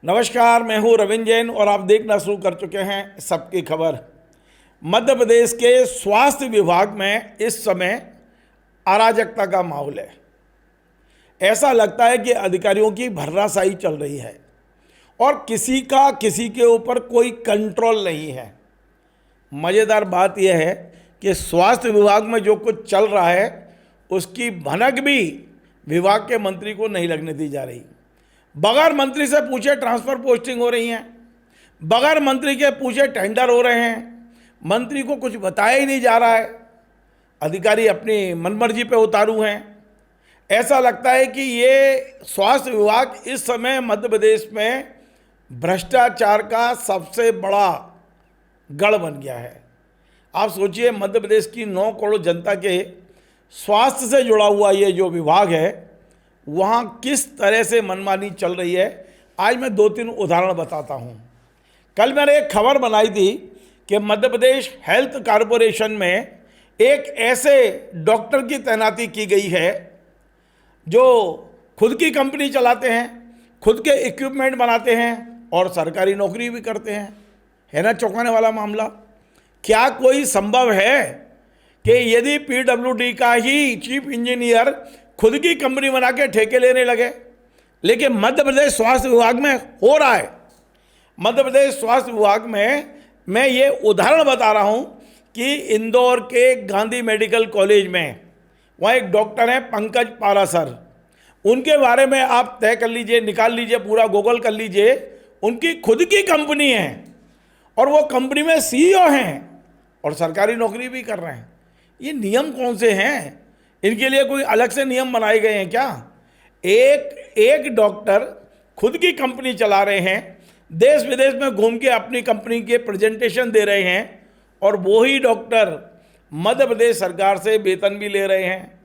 नमस्कार, मैं हूं रविंद्र जैन और आप देखना शुरू कर चुके हैं सबकी खबर। मध्य प्रदेश के स्वास्थ्य विभाग में इस समय अराजकता का माहौल है। ऐसा लगता है कि अधिकारियों की भर्राशाही चल रही है और किसी के ऊपर कोई कंट्रोल नहीं है। मज़ेदार बात यह है कि स्वास्थ्य विभाग में जो कुछ चल रहा है उसकी भनक भी विभाग के मंत्री को नहीं लगने दी जा रही। बगैर मंत्री से पूछे ट्रांसफर पोस्टिंग हो रही हैं, बगैर मंत्री के पूछे टेंडर हो रहे हैं, मंत्री को कुछ बताया ही नहीं जा रहा है। अधिकारी अपनी मनमर्जी पे उतारू हैं। ऐसा लगता है कि ये स्वास्थ्य विभाग इस समय मध्य प्रदेश में भ्रष्टाचार का सबसे बड़ा गढ़ बन गया है। आप सोचिए, मध्य प्रदेश की 9 करोड़ जनता के स्वास्थ्य से जुड़ा हुआ ये जो विभाग है वहाँ किस तरह से मनमानी चल रही है। आज मैं 2-3 उदाहरण बताता हूँ। कल मैंने एक खबर बनाई थी कि मध्य प्रदेश हेल्थ कॉरपोरेशन में एक ऐसे डॉक्टर की तैनाती की गई है जो खुद की कंपनी चलाते हैं, खुद के इक्विपमेंट बनाते हैं और सरकारी नौकरी भी करते हैं। है ना चौंकाने वाला मामला। क्या कोई संभव है कि यदि पीडब्ल्यूडी का ही चीफ इंजीनियर खुद की कंपनी बना के ठेके लेने लगे? लेकिन मध्य प्रदेश स्वास्थ्य विभाग में हो रहा है। मध्य प्रदेश स्वास्थ्य विभाग में मैं ये उदाहरण बता रहा हूँ कि इंदौर के गांधी मेडिकल कॉलेज में वहाँ एक डॉक्टर हैं पंकज पारासर। उनके बारे में आप तय कर लीजिए, निकाल लीजिए, पूरा गूगल कर लीजिए। उनकी खुद की कंपनी है और वो कंपनी में सीईओ हैं और सरकारी नौकरी भी कर रहे हैं। ये नियम कौन से हैं? इनके लिए कोई अलग से नियम बनाए गए हैं क्या? एक डॉक्टर खुद की कंपनी चला रहे हैं, देश विदेश में घूम के अपनी कंपनी के प्रेजेंटेशन दे रहे हैं और वही डॉक्टर मध्य प्रदेश सरकार से वेतन भी ले रहे हैं।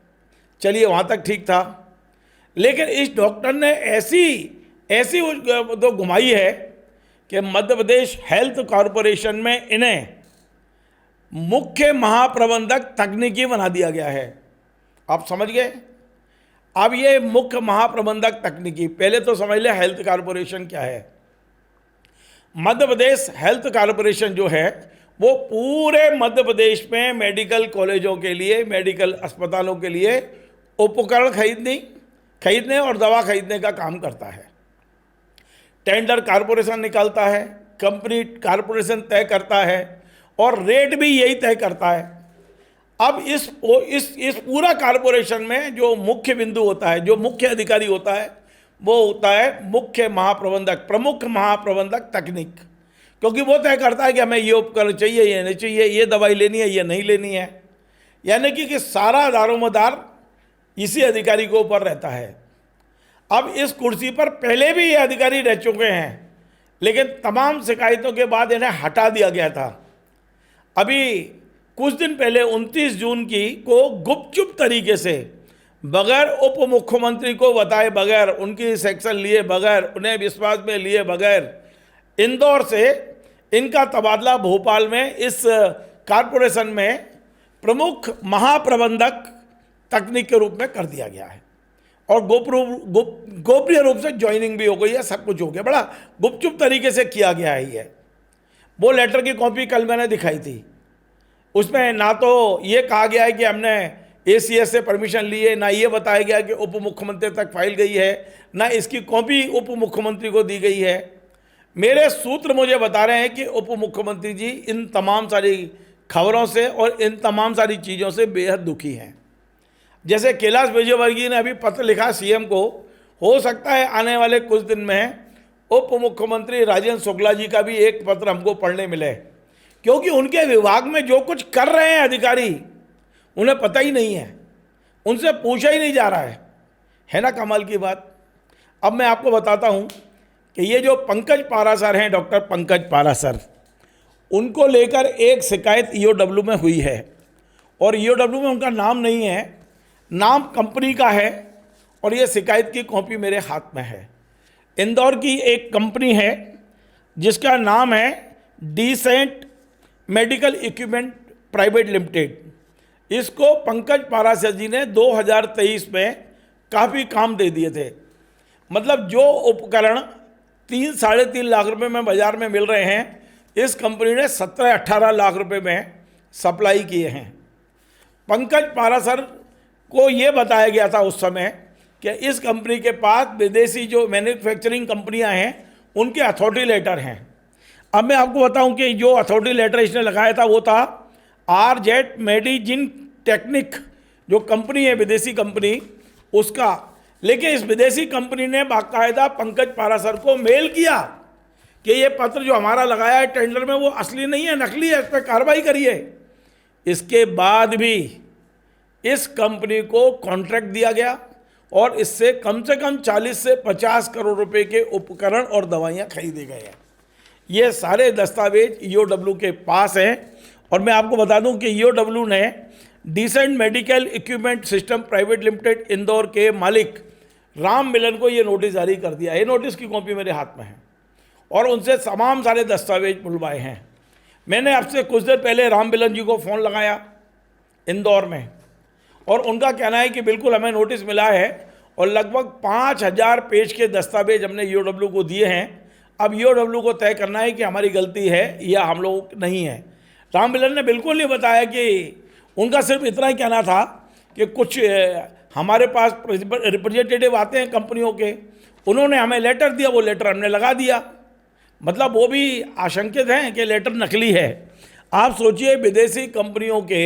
चलिए, वहाँ तक ठीक था। लेकिन इस डॉक्टर ने ऐसी तो घुमाई है कि मध्य प्रदेश हेल्थ कॉरपोरेशन में इन्हें मुख्य महाप्रबंधक तकनीकी बना दिया गया है। आप समझ गए? अब ये मुख्य महाप्रबंधक तकनीकी, पहले तो समझ ले हेल्थ कॉरपोरेशन क्या है। मध्य प्रदेश हेल्थ कॉरपोरेशन जो है वो पूरे मध्य प्रदेश में मेडिकल कॉलेजों के लिए, मेडिकल अस्पतालों के लिए उपकरण खरीदने और दवा खरीदने का काम करता है। टेंडर कॉरपोरेशन निकालता है, कंपनी कॉरपोरेशन तय करता है और रेट भी यही तय करता है। अब इस पूरा कॉरपोरेशन में जो मुख्य बिंदु होता है, जो मुख्य अधिकारी होता है, वो होता है मुख्य महाप्रबंधक, प्रमुख महाप्रबंधक तकनीक। क्योंकि वो तय करता है कि हमें ये उपकरण चाहिए, ये नहीं चाहिए, ये दवाई लेनी है, ये नहीं लेनी है। यानी कि सारा दारोमदार इसी अधिकारी के ऊपर रहता है। अब इस कुर्सी पर पहले भी ये अधिकारी रह चुके हैं, लेकिन तमाम शिकायतों के बाद इन्हें हटा दिया गया था। अभी कुछ दिन पहले 29 जून को गुपचुप तरीके से, बगैर उप मुख्यमंत्री को बताए बगैर, उनकी सेक्शन लिए बगैर, उन्हें विश्वास में लिए बगैर, इंदौर से इनका तबादला भोपाल में इस कॉरपोरेशन में प्रमुख महाप्रबंधक तकनीक के रूप में कर दिया गया है और गोपनीय रूप से ज्वाइनिंग भी हो गई है। सब कुछ हो गया, बड़ा गुपचुप तरीके से किया गया है। ये वो लेटर की कॉपी कल मैंने दिखाई थी। उसमें ना तो ये कहा गया है कि हमने एसीएस से परमिशन ली है, ना ये बताया गया कि उप मुख्यमंत्री तक फाइल गई है, ना इसकी कॉपी उप मुख्यमंत्री को दी गई है। मेरे सूत्र मुझे बता रहे हैं कि उप मुख्यमंत्री जी इन तमाम सारी खबरों से और इन तमाम सारी चीज़ों से बेहद दुखी हैं। जैसे कैलाश विजयवर्गीय ने अभी पत्र लिखा सीएम को, हो सकता है आने वाले कुछ दिन में उप मुख्यमंत्री राजेंद्र शुक्ला जी का भी एक पत्र हमको पढ़ने मिले, क्योंकि उनके विभाग में जो कुछ कर रहे हैं अधिकारी उन्हें पता ही नहीं है, उनसे पूछा ही नहीं जा रहा है ना कमाल की बात। अब मैं आपको बताता हूं कि ये जो पंकज पारासर हैं, डॉक्टर पंकज पारासर, उनको लेकर एक शिकायत ईओडब्ल्यू में हुई है और ईओडब्ल्यू में उनका नाम नहीं है, नाम कंपनी का है और ये शिकायत की कॉपी मेरे हाथ में है। इंदौर की एक कंपनी है जिसका नाम है decent medical equipment private limited. इसको पंकज पारासर जी ने 2023 में काफ़ी काम दे दिए थे। मतलब जो उपकरण 3-3.5 लाख रुपए में बाजार में मिल रहे हैं। इस कंपनी ने 17-18 लाख रुपए में सप्लाई किए हैं। पंकज पारासर को ये बताया गया था उस समय कि इस कंपनी के पास विदेशी जो मैन्युफैक्चरिंग कंपनियां हैं उनके अथॉरिटी लेटर हैं। अब मैं आपको बताऊं कि जो अथॉरिटी लेटर इसने लगाया था वो था आरजेड मेडिजिन टेक्निक, जो कंपनी है विदेशी कंपनी उसका। लेकिन इस विदेशी कंपनी ने बाकायदा पंकज पारासर को मेल किया कि ये पत्र जो हमारा लगाया है टेंडर में वो असली नहीं है, नकली है, इस पर कार्रवाई करिए। इसके बाद भी इस कंपनी को कॉन्ट्रैक्ट दिया गया और इससे कम 40 से 50 करोड़ रुपए के उपकरण और दवाइयाँ खरीदे गए हैं। ये सारे दस्तावेज ईओडब्ल्यू के पास हैं। और मैं आपको बता दूं कि ईओडब्ल्यू ने decent medical equipment system private limited Indore के मालिक राम मिलन को ये नोटिस जारी कर दिया। ये नोटिस की कॉपी मेरे हाथ में है और उनसे तमाम सारे दस्तावेज बुलवाए हैं। मैंने आपसे कुछ देर पहले राम मिलन जी को फ़ोन लगाया इंदौर में और उनका कहना है कि बिल्कुल हमें नोटिस मिला है और लगभग 5000 पेज के दस्तावेज हमने ईओडब्ल्यू को दिए हैं। अब ईओडब्ल्यू को तय करना है कि हमारी गलती है या हम लोग नहीं है। राम मिलन ने बिल्कुल नहीं बताया कि उनका सिर्फ इतना ही कहना था कि कुछ हमारे पास रिप्रेजेंटेटिव आते हैं कंपनियों के, उन्होंने हमें लेटर दिया, वो लेटर हमने लगा दिया। मतलब वो भी आशंकित हैं कि लेटर नकली है। आप सोचिए विदेशी कंपनियों के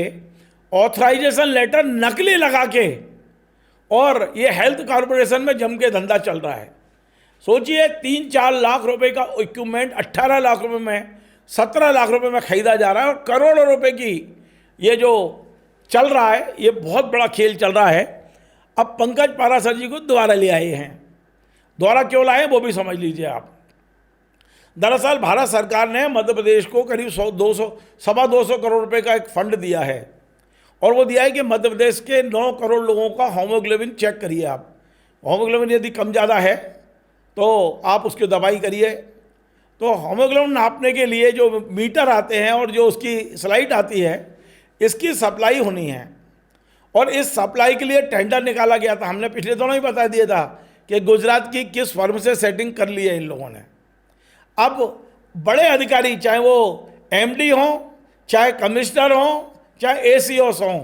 ऑथराइजेशन लेटर नकली लगा के, और ये हेल्थ कॉरपोरेशन में जम के धंधा चल रहा है। सोचिए 3-4 लाख रुपए का इक्विपमेंट 18 लाख रुपए में, 17 लाख रुपए में खरीदा जा रहा है और करोड़ों रुपए की ये जो चल रहा है, ये बहुत बड़ा खेल चल रहा है। अब पंकज पारासर जी को दोबारा ले आए हैं। दोबारा क्यों लाए वो भी समझ लीजिए आप। दरअसल भारत सरकार ने मध्य प्रदेश को करीब 200 करोड़ रुपए का एक फंड दिया है और वो दिया है कि मध्य प्रदेश के 9 करोड़ लोगों का होमोग्लोबिन चेक करिए आप। होमोग्लोबिन यदि कम ज़्यादा है तो आप उसकी दवाई करिए। तो होमोग्लोबिन नापने के लिए जो मीटर आते हैं और जो उसकी स्लाइड आती है, इसकी सप्लाई होनी है और इस सप्लाई के लिए टेंडर निकाला गया था। हमने पिछले दिनों ही बता दिया था कि गुजरात की किस फर्म से सेटिंग कर ली है इन लोगों ने। अब बड़े अधिकारी, चाहे वो एमडी हों, चाहे कमिश्नर हों, चाहे एसीओस हों,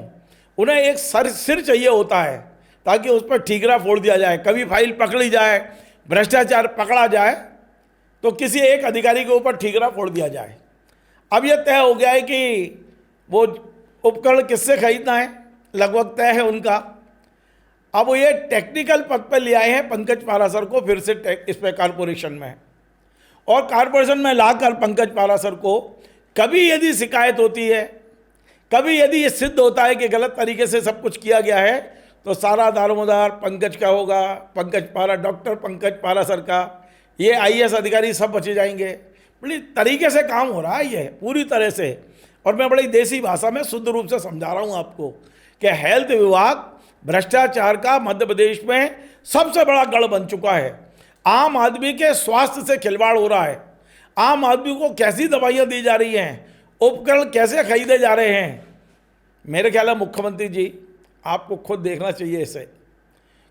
उन्हें एक सिर चाहिए होता है ताकि उस पर ठीकरा फोड़ दिया जाए। कभी फाइल पकड़ी जाए, भ्रष्टाचार पकड़ा जाए तो किसी एक अधिकारी के ऊपर ठीकरा फोड़ दिया जाए। अब यह तय हो गया है कि वो उपकरण किससे खरीदना है, लगभग तय है उनका। अब वो ये टेक्निकल पद पर ले आए हैं पंकज पारासर को फिर से इस पर कॉरपोरेशन में, और कॉरपोरेशन में लाकर पंकज पारासर को कभी यदि शिकायत होती है, कभी यदि ये सिद्ध होता है कि गलत तरीके से सब कुछ किया गया है, तो सारा दारोमदार पंकज का होगा, डॉक्टर पंकज पारासर का, ये आईएएस अधिकारी सब बचे जाएंगे। बड़ी तरीके से काम हो रहा है ये पूरी तरह से। और मैं बड़ी देसी भाषा में शुद्ध रूप से समझा रहा हूँ आपको कि हेल्थ विभाग भ्रष्टाचार का मध्य प्रदेश में सबसे बड़ा गढ़ बन चुका है। आम आदमी के स्वास्थ्य से खिलवाड़ हो रहा है। आम आदमी को कैसी दवाइयाँ दी जा रही हैं, उपकरण कैसे खरीदे जा रहे हैं। मेरे ख्याल है मुख्यमंत्री जी आपको खुद देखना चाहिए इसे,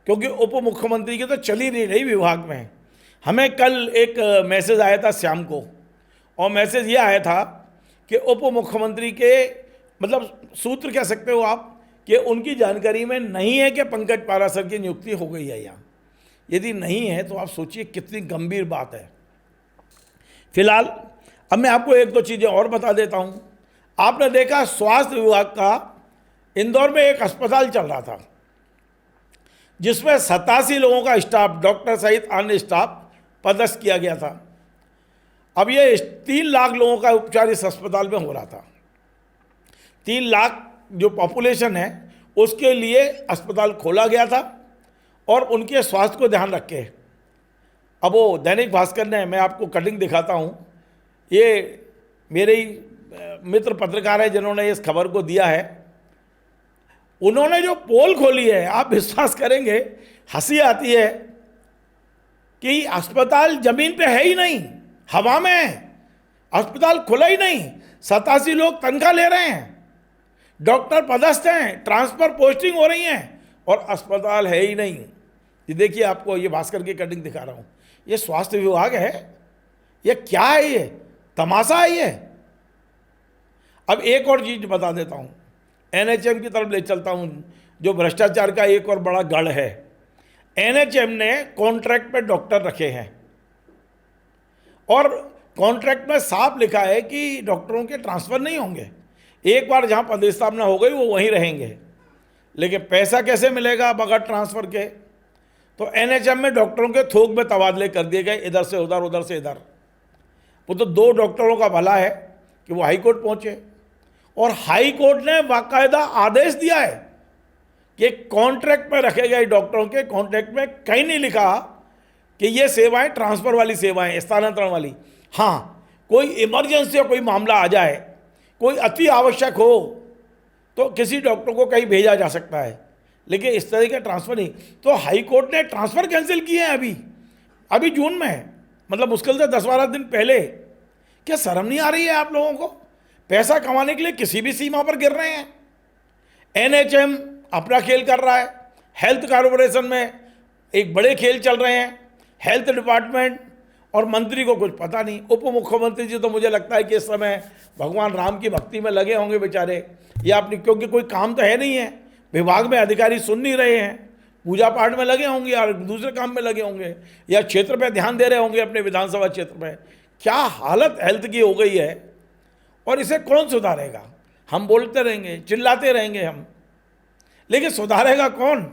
क्योंकि उप मुख्यमंत्री की तो चली नहीं रही विभाग में। हमें कल एक मैसेज आया था शाम को, और मैसेज ये आया था कि उप मुख्यमंत्री के मतलब सूत्र कह सकते हो आप कि उनकी जानकारी में नहीं है कि पंकज पारासर की नियुक्ति हो गई है यहाँ। यदि नहीं है तो आप सोचिए कितनी गंभीर बात है। फिलहाल अब मैं आपको एक दो चीज़ें और बता देता हूँ। आपने देखा स्वास्थ्य विभाग का इंदौर में एक अस्पताल चल रहा था जिसमें 87 लोगों का स्टाफ, डॉक्टर सहित अन्य स्टाफ पदस्थ किया गया था। अब ये 3 लाख लोगों का उपचार इस अस्पताल में हो रहा था। 3 लाख जो पॉपुलेशन है उसके लिए अस्पताल खोला गया था और उनके स्वास्थ्य को ध्यान रख के। अब वो दैनिक भास्कर ने, मैं आपको कटिंग दिखाता हूँ, ये मेरे ही मित्र पत्रकार है जिन्होंने इस खबर को दिया है। उन्होंने जो पोल खोली है, आप विश्वास करेंगे, हंसी आती है कि अस्पताल जमीन पे है ही नहीं, हवा में है। अस्पताल खुला ही नहीं, 87 लोग तनख्वाह ले रहे हैं, डॉक्टर पदस्थ हैं, ट्रांसफर पोस्टिंग हो रही हैं और अस्पताल है ही नहीं। ये देखिए, आपको ये भास्कर की कटिंग दिखा रहा हूँ। ये स्वास्थ्य विभाग है? ये क्या है? ये तमाशा है ये। अब एक और चीज बता देता हूं, एनएचएम की तरफ ले चलता हूं, जो भ्रष्टाचार का एक और बड़ा गढ़ है। एनएचएम ने कॉन्ट्रैक्ट पे डॉक्टर रखे हैं और कॉन्ट्रैक्ट में साफ लिखा है कि डॉक्टरों के ट्रांसफर नहीं होंगे। एक बार जहां पदस्थापना हो गई वो वहीं रहेंगे, लेकिन पैसा कैसे मिलेगा बगैर ट्रांसफर के? तो एनएचएम में डॉक्टरों के थोक में तबादले कर दिए गए, इधर से उधर, उधर से इधर। वो तो 2 डॉक्टरों का भला है कि वो हाई कोर्ट पहुंचे, और हाई कोर्ट ने बाकायदा आदेश दिया है कि कॉन्ट्रैक्ट में रखे गए डॉक्टरों के कॉन्ट्रैक्ट में कहीं नहीं लिखा कि ये सेवाएं ट्रांसफर वाली सेवाएं, स्थानांतरण वाली। हाँ, कोई इमरजेंसी या कोई मामला आ जाए, कोई अति आवश्यक हो तो किसी डॉक्टर को कहीं भेजा जा सकता है, लेकिन इस तरह के ट्रांसफर नहीं। तो हाई कोर्ट ने ट्रांसफर कैंसिल किए हैं अभी जून में, मतलब मुश्किल से 10-12 दिन पहले। क्या शर्म नहीं आ रही है आप लोगों को? पैसा कमाने के लिए किसी भी सीमा पर गिर रहे हैं। एनएचएम अपना खेल कर रहा है, हेल्थ कॉर्पोरेशन में एक बड़े खेल चल रहे हैं, हेल्थ डिपार्टमेंट और मंत्री को कुछ पता नहीं। उप मुख्यमंत्री जी तो मुझे लगता है कि इस समय भगवान राम की भक्ति में लगे होंगे बेचारे, या अपनी, क्योंकि कोई काम तो है नहीं है, विभाग में अधिकारी सुन नहीं रहे हैं, पूजा पाठ में लगे होंगे या दूसरे काम में लगे होंगे, या क्षेत्र पे ध्यान दे रहे होंगे अपने विधानसभा क्षेत्र में। क्या हालत हेल्थ की हो गई है, और इसे कौन सुधारेगा? हम बोलते रहेंगे, चिल्लाते रहेंगे हम, लेकिन सुधारेगा कौन?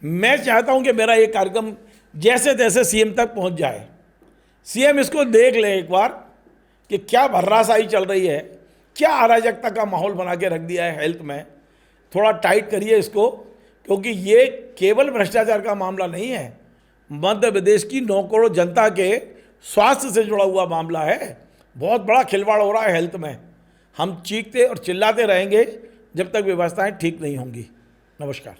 मैं चाहता हूं कि मेरा ये कार्यक्रम जैसे तैसे सीएम तक पहुंच जाए। सीएम इसको देख ले एक बार कि क्या भर्रासाई चल रही है, क्या अराजकता का माहौल बना के रख दिया है हेल्थ में। थोड़ा टाइट करिए इसको, क्योंकि ये केवल भ्रष्टाचार का मामला नहीं है, मध्य प्रदेश की 9 करोड़ जनता के स्वास्थ्य से जुड़ा हुआ मामला है। बहुत बड़ा खिलवाड़ हो रहा है हेल्थ में। हम चीखते और चिल्लाते रहेंगे जब तक व्यवस्थाएं ठीक नहीं होंगी। नमस्कार।